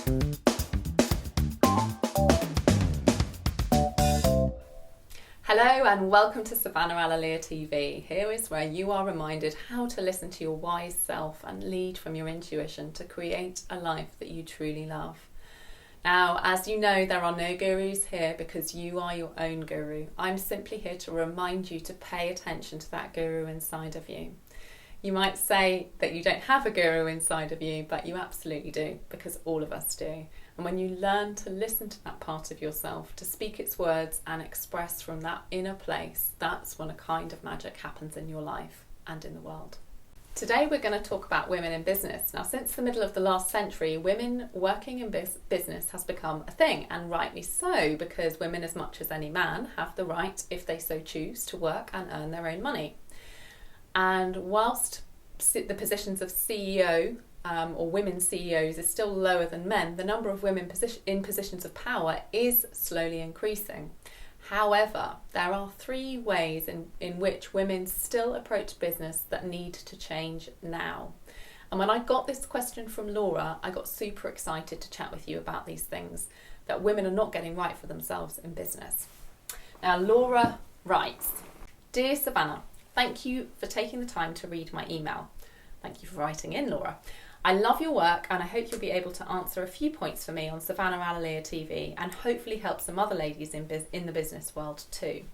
Hello and welcome to Savannah Alalia TV. Here is where you are reminded how to listen to your wise self and lead from your intuition to create a life that you truly love. Now, as you know, there are no gurus here because you are your own guru. I'm simply here to remind you to pay attention to that guru inside of you. You might say that you don't have a guru inside of you, but you absolutely do, because all of us do. And when you learn to listen to that part of yourself, to speak its words and express from that inner place, that's when a kind of magic happens in your life and in the world. Today we're going to talk about women in business. Now, since the middle of the last century, women working in business has become a thing, and rightly so, because women, as much as any man, have the right, if they so choose, to work and earn their own money. And whilst the positions of CEO or women CEOs is still lower than men, the number of women in positions of power is slowly increasing. However, there are three ways in which women still approach business that need to change now. And when I got this question from Laura, I got super excited to chat with you about these things that women are not getting right for themselves in business. Now, Laura writes, "Dear Savannah, thank you for taking the time to read my email." Thank you for writing in, Laura. "I love your work and I hope you'll be able to answer a few points for me on Savannah Alalia TV and hopefully help some other ladies in the business world too.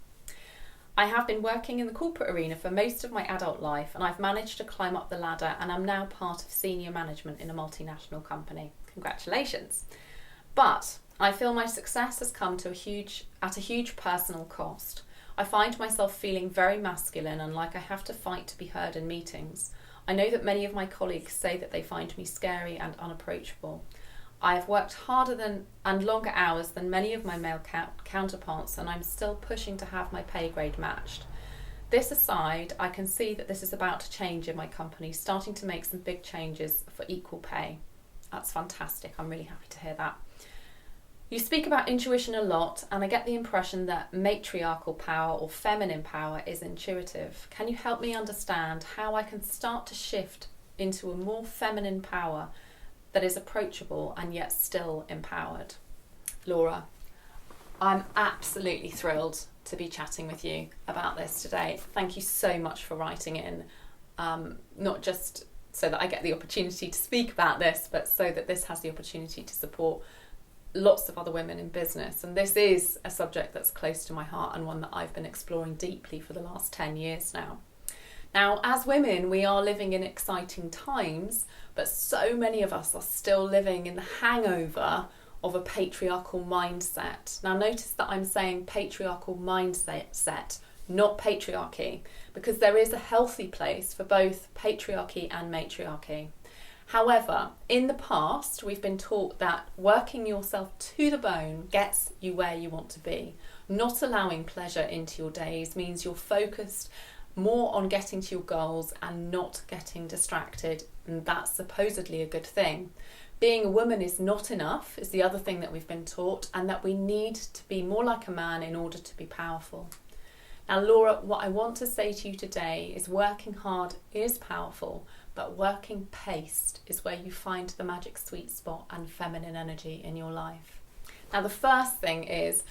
I have been working in the corporate arena for most of my adult life and I've managed to climb up the ladder and I'm now part of senior management in a multinational company. Congratulations. But I feel my success has come at a huge personal cost. I find myself feeling very masculine and like I have to fight to be heard in meetings. I know that many of my colleagues say that they find me scary and unapproachable. I have worked harder and longer hours than many of my male counterparts and I'm still pushing to have my pay grade matched. This aside, I can see that this is about to change in my company, starting to make some big changes for equal pay." That's fantastic. I'm really happy to hear that. "You speak about intuition a lot and I get the impression that matriarchal power or feminine power is intuitive. Can you help me understand how I can start to shift into a more feminine power that is approachable and yet still empowered?" Laura, I'm absolutely thrilled to be chatting with you about this today. Thank you so much for writing in, not just so that I get the opportunity to speak about this, but so that this has the opportunity to support lots of other women in business. And this is a subject that's close to my heart and one that I've been exploring deeply for the last 10 years now. Now, as women, we are living in exciting times, but so many of us are still living in the hangover of a patriarchal mindset. Now, notice that I'm saying patriarchal mindset, not patriarchy, because there is a healthy place for both patriarchy and matriarchy. However, in the past, we've been taught that working yourself to the bone gets you where you want to be. Not allowing pleasure into your days means you're focused more on getting to your goals and not getting distracted, and that's supposedly a good thing. Being a woman is not enough is the other thing that we've been taught, and that we need to be more like a man in order to be powerful. Now, Laura, what I want to say to you today is working hard is powerful, but working paced is where you find the magic sweet spot and feminine energy in your life. Now, the first thing is,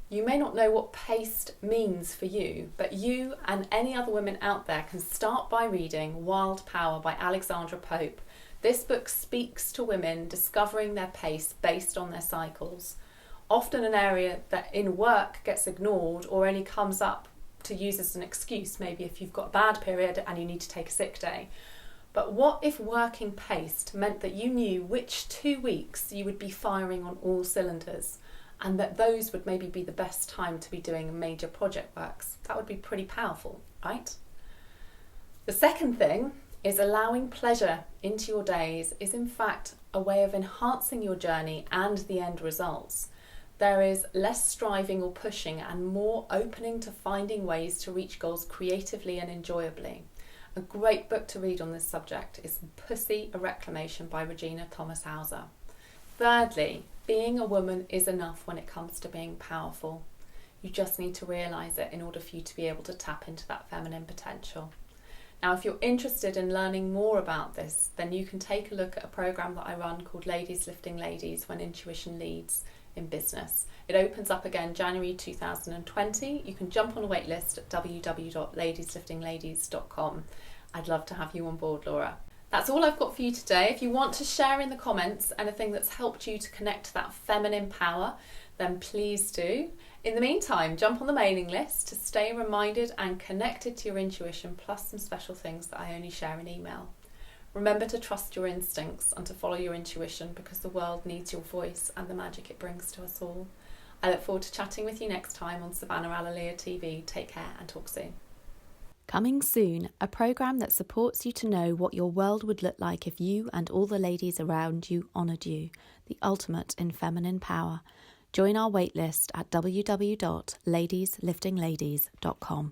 you may not know what paced means for you, but you and any other women out there can start by reading Wild Power by Alexandra Pope. This book speaks to women discovering their pace based on their cycles, often an area that in work gets ignored or only comes up to use as an excuse, maybe if you've got a bad period and you need to take a sick day. But what if working paced meant that you knew which 2 weeks you would be firing on all cylinders, and that those would maybe be the best time to be doing major project works? That would be pretty powerful, right? The second thing is allowing pleasure into your days is in fact a way of enhancing your journey and the end results. There is less striving or pushing and more opening to finding ways to reach goals creatively and enjoyably. A great book to read on this subject is Pussy, a Reclamation by Regina Thomas Hauser. Thirdly, being a woman is enough when it comes to being powerful. You just need to realise it in order for you to be able to tap into that feminine potential. Now, if you're interested in learning more about this, then you can take a look at a programme that I run called Ladies Lifting Ladies When Intuition Leads in Business. It opens up again January 2020. You can jump on a wait list at www.ladiesliftingladies.com. I'd love to have you on board, Laura. That's all I've got for you today. If you want to share in the comments anything that's helped you to connect to that feminine power, then please do. In the meantime, jump on the mailing list to stay reminded and connected to your intuition, plus some special things that I only share in email. Remember to trust your instincts and to follow your intuition, because the world needs your voice and the magic it brings to us all. I look forward to chatting with you next time on Savannah Alalia TV. Take care and talk soon. Coming soon, a programme that supports you to know what your world would look like if you and all the ladies around you honoured you, the ultimate in feminine power. Join our waitlist at www.ladiesliftingladies.com.